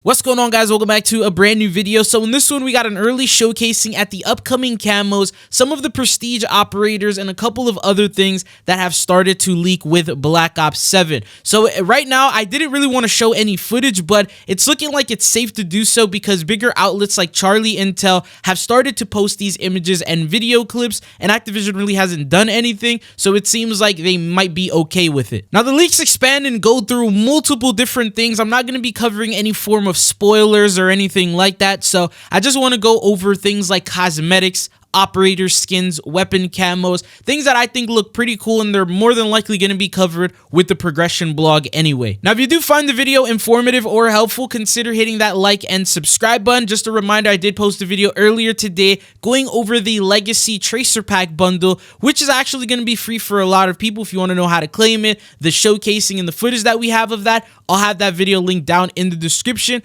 What's going on, guys? Welcome back to a brand new video. So in this one, we got an early showcasing at the upcoming Camos, some of the prestige operators, and a couple of other things that have started to leak with Black Ops 7. So right now, I didn't really want to show any footage, but it's looking like it's safe to do so because bigger outlets like Charlie Intel have started to post these images and video clips, and Activision really hasn't done anything, so it seems like they might be okay with it. Now, the leaks expand and go through multiple different things. I'm not going to be covering any form of spoilers or anything like that, so I just want to go over things like cosmetics, operator skins, weapon camos, things that I think look pretty cool, and they're more than likely going to be covered with the progression blog anyway. Now, if you do find the video informative or helpful, consider hitting that like and subscribe button. Just a reminder, I did post a video earlier today going over the Legacy Tracer Pack bundle, which is actually going to be free for a lot of people if you want to know how to claim it, the showcasing and the footage that we have of that. I'll have that video linked down in the description.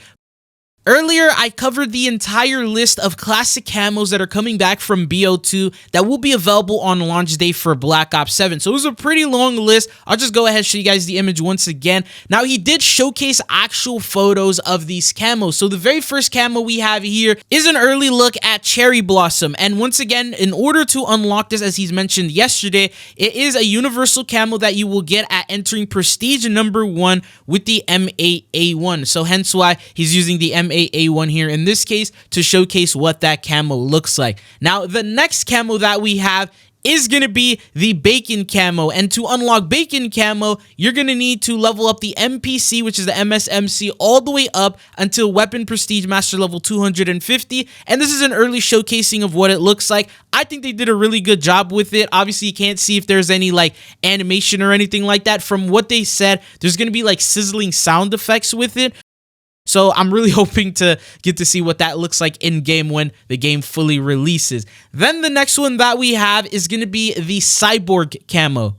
Earlier, I covered the entire list of classic camos that are coming back from BO2 that will be available on launch day for Black Ops 7. So it was a pretty long list. I'll just go ahead and show you guys the image once again. Now, he did showcase actual photos of these camos. So the very first camo we have here is an early look at Cherry Blossom. And once again, in order to unlock this, as he's mentioned yesterday, it is a universal camo that you will get at entering Prestige number 1 with the M8A1. So hence why he's using the M8A1 here in this case to showcase what that camo looks like. Now, the next camo that we have is going to be the Bacon camo, and to unlock Bacon camo, you're going to need to level up the MPC, which is the MSMC, all the way up until Weapon Prestige Master level 250, and this is an early showcasing of what it looks like. I think they did a really good job with it. Obviously, you can't see if there's any like animation or anything like that. From what they said, there's going to be like sizzling sound effects with it. So I'm really hoping to get to see what that looks like in game when the game fully releases. Then the next one that we have is going to be the Cyborg camo.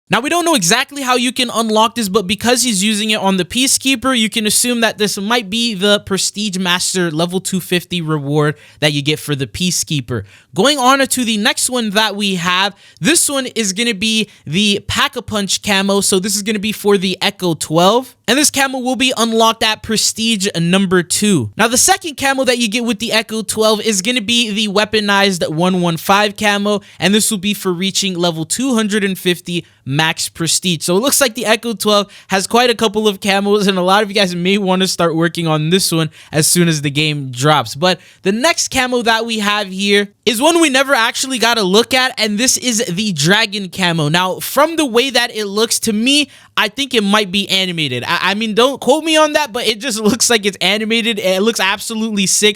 Now, we don't know exactly how you can unlock this, but because he's using it on the Peacekeeper, you can assume that this might be the Prestige Master level 250 reward that you get for the Peacekeeper. Going on to the next one that we have, this one is going to be the Pack-a-Punch camo. So this is going to be for the Echo 12. And this camo will be unlocked at Prestige number 2. Now, the second camo that you get with the Echo 12 is going to be the Weaponized 115 camo. And this will be for reaching level 250 max prestige. So it looks like the Echo 12 has quite a couple of camos, and a lot of you guys may want to start working on this one as soon as the game drops. But the next camo that we have here is one we never actually got a look at, and this is the Dragon camo. Now, from the way that it looks to me, I think it might be animated. I mean, don't quote me on that, but it just looks like it's animated. It looks absolutely sick.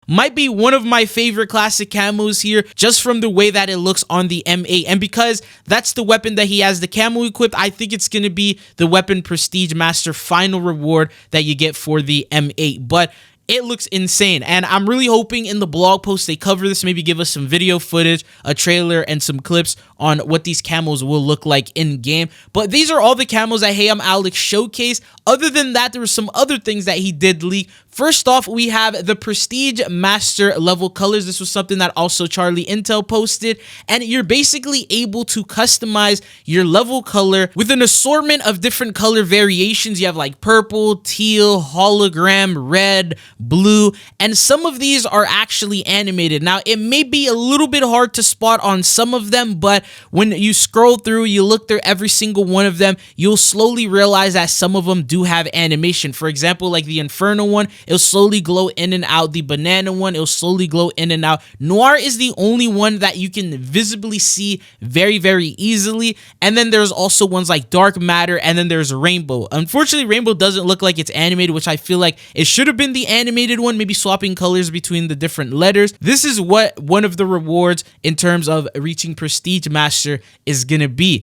Might be one of my favorite classic camos here, just from the way that it looks on the M8. And because that's the weapon that he has the camo equipped, I think it's going to be the Weapon Prestige Master final reward that you get for the M8. But it looks insane, and I'm really hoping in the blog post they cover this, maybe give us some video footage, a trailer, and some clips on what these camos will look like in game. But these are all the camos that Hey I'm Alex showcased. Other than that, there were some other things that he did leak. First off, we have the Prestige Master level colors. This was something that also Charlie Intel posted, and you're basically able to customize your level color with an assortment of different color variations. You have like purple, teal, hologram, red, blue, and some of these are actually animated. Now, it may be a little bit hard to spot on some of them, but when you scroll through, you look through every single one of them, you'll slowly realize that some of them do have animation. For example, like the Inferno one, it'll slowly glow in and out. The Banana one, it'll slowly glow in and out. Noir is the only one that you can visibly see very, very easily. And then there's also ones like Dark Matter, and then there's Rainbow. Unfortunately, Rainbow doesn't look like it's animated, which I feel like it should have been the animated one, maybe swapping colors between the different letters. This is what one of the rewards in terms of reaching Prestige Master is gonna be.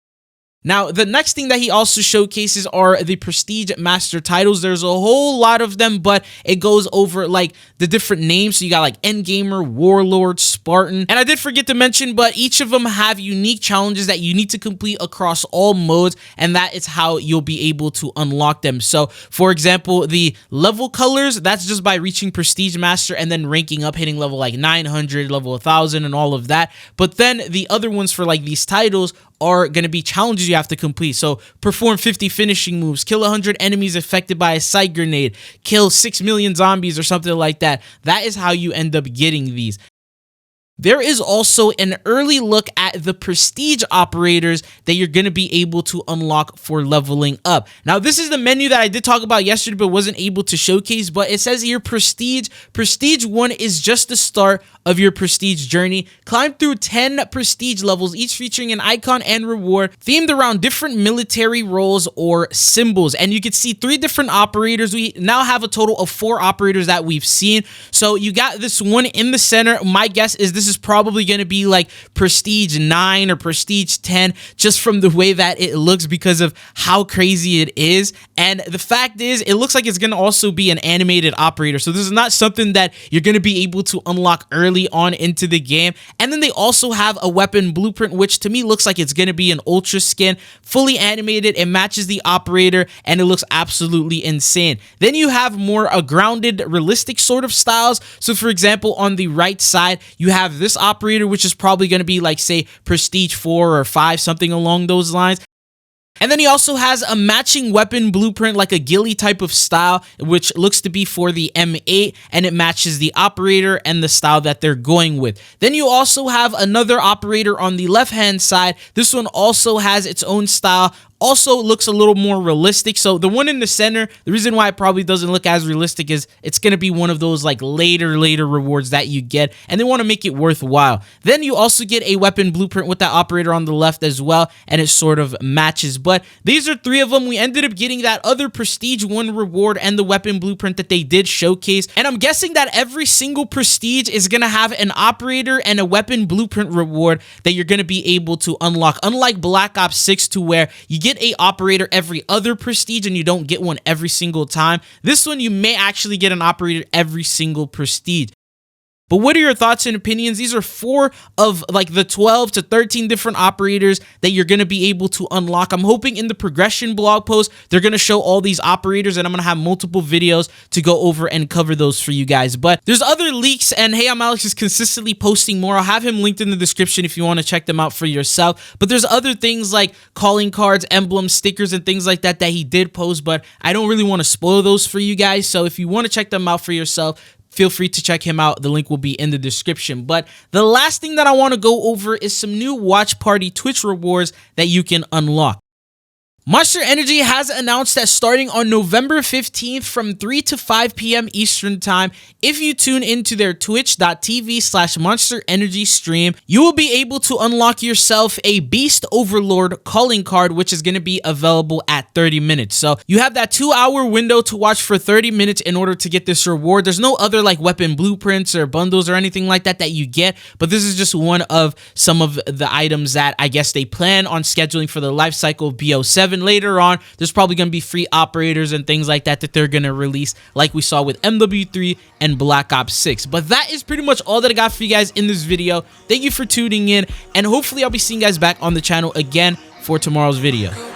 Now, the next thing that he also showcases are the Prestige Master titles. There's a whole lot of them, but it goes over like the different names. So you got like Endgamer, Warlord, Spartan. And I did forget to mention, but each of them have unique challenges that you need to complete across all modes, and that is how you'll be able to unlock them. So, for example, the level colors, that's just by reaching Prestige Master and then ranking up, hitting level like 900, level 1000, and all of that. But then the other ones for like these titles are going to be challenges you have to complete. So perform 50 finishing moves, kill 100 enemies affected by a sight grenade, kill 6 million zombies or something like that. That is how you end up getting these. There is also an early look at the prestige operators that you're going to be able to unlock for leveling up. Now, this is the menu that I did talk about yesterday but wasn't able to showcase, but it says here prestige. Prestige 1 is just the start of your prestige journey. Climb through 10 prestige levels, each featuring an icon and reward themed around different military roles or symbols. And you can see 3 different operators. We now have a total of 4 operators that we've seen. So you got this one in the center. My guess is this is probably going to be like prestige 9 or prestige 10 just from the way that it looks because of how crazy it is. And the fact is, it looks like it's going to also be an animated operator. So this is not something that you're going to be able to unlock early on into the game. And then they also have a weapon blueprint, which to me looks like it's going to be an ultra skin, fully animated. It matches the operator and it looks absolutely insane. Then you have more grounded, realistic sort of styles. So for example, on the right side, you have this operator, which is probably going to be like, say, prestige 4 or 5, something along those lines. And then he also has a matching weapon blueprint, like a ghillie type of style, which looks to be for the M8, and it matches the operator and the style that they're going with. Then you also have another operator on the left-hand side. This one also has its own style. Also looks a little more realistic. So the one in the center, the reason why it probably doesn't look as realistic is it's going to be one of those like later rewards that you get, and they want to make it worthwhile. Then you also get a weapon blueprint with that operator on the left as well, and it sort of matches. But these are 3 of them. We ended up getting that other prestige 1 reward and the weapon blueprint that they did showcase. And I'm guessing that every single prestige is going to have an operator and a weapon blueprint reward that you're going to be able to unlock. Unlike Black Ops 6, to where you get a operator every other prestige and you don't get one every single time. This one, you may actually get an operator every single prestige. But what are your thoughts and opinions? These are 4 of like the 12 to 13 different operators that you're going to be able to unlock. I'm hoping in the progression blog post, they're going to show all these operators, and I'm going to have multiple videos to go over and cover those for you guys. But there's other leaks, and Hey, I'm Alex is consistently posting more. I'll have him linked in the description if you want to check them out for yourself. But there's other things like calling cards, emblems, stickers, and things like that he did post, but I don't really want to spoil those for you guys. So if you want to check them out for yourself, feel free to check him out. The link will be in the description. But the last thing that I want to go over is some new Watch Party Twitch rewards that you can unlock. Monster Energy has announced that starting on November 15th from 3 to 5 p.m. Eastern Time, if you tune into their twitch.tv/Monster Energy stream, you will be able to unlock yourself a Beast Overlord calling card, which is going to be available at 30 minutes. So you have that 2-hour window to watch for 30 minutes in order to get this reward. There's no other like weapon blueprints or bundles or anything like that you get, but this is just one of some of the items that I guess they plan on scheduling for the life cycle of BO7. Later on, there's probably going to be free operators and things like that they're going to release, like we saw with MW3 and Black Ops 6. But that is pretty much all that I got for you guys in this video. Thank you for tuning in, and hopefully I'll be seeing you guys back on the channel again for tomorrow's video.